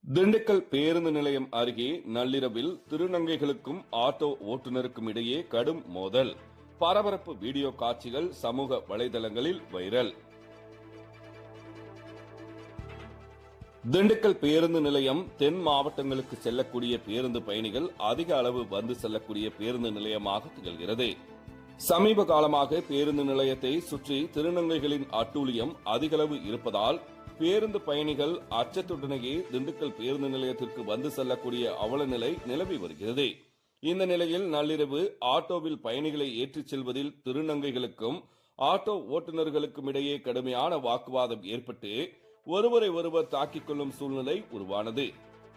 திண்டுக்கல் பேருந்து நிலையம் அருகே நள்ளிரவில் திருநங்கைகளுக்கும் ஆட்டோ ஓட்டுநருக்கும் இடையே கடும் மோதல். பரபரப்பு வீடியோ காட்சிகள் சமூக வலைதளங்களில் வைரல். திண்டுக்கல் பேருந்து நிலையம் தென் மாவட்டங்களுக்கு செல்லக்கூடிய பேருந்து பயணிகள் அதிக அளவு வந்து செல்லக்கூடிய பேருந்து நிலையமாக திகழ்கிறது. சமீப காலமாக பேருந்து நிலையத்தை சுற்றி திருநங்கைகளின் அட்டூழியம் அதிகளவு இருப்பதால் பேருந்து பயணிகள் அச்சத்துடனேயே திண்டுக்கல் பேருந்து நிலையத்திற்கு வந்து செல்லக்கூடிய அவல நிலை நிலவி வருகிறது. இந்த நிலையில் நள்ளிரவு ஆட்டோவில் பயணிகளை ஏற்றிச் செல்வதில் திருநங்கைகளுக்கும் ஆட்டோ ஓட்டுநர்களுக்கும் இடையே கடுமையான வாக்குவாதம் ஏற்பட்டு ஒருவரை ஒருவர் தாக்கிக் கொள்ளும் சூழ்நிலை உருவானது.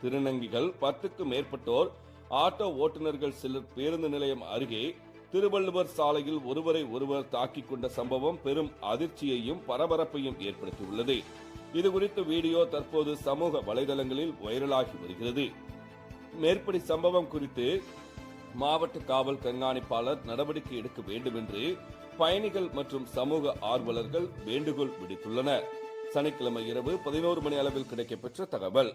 திருநங்கைகள் 10க்கும் மேற்பட்டோர் ஆட்டோ ஓட்டுநர்கள் சிலர் பேருந்து நிலையம் அருகே திருவள்ளுவர் சாலையில் ஒருவரை ஒருவர் தாக்கிக் கொண்ட சம்பவம் பெரும் அதிர்ச்சியையும் பரபரப்பையும் ஏற்படுத்தியுள்ளது. இதுகுறித்த வீடியோ தற்போது சமூக வலைதளங்களில் வைரலாகி வருகிறது. மேற்படி சம்பவம் குறித்து மாவட்ட காவல் கண்காணிப்பாளர் நடவடிக்கை எடுக்க வேண்டும் என்று பயணிகள் மற்றும் சமூக ஆர்வலர்கள் வேண்டுகோள் விடுத்துள்ளனர். சனிக்கிழமை இரவு 11 மணி அளவில் கிடைக்கப்பெற்ற தகவல்.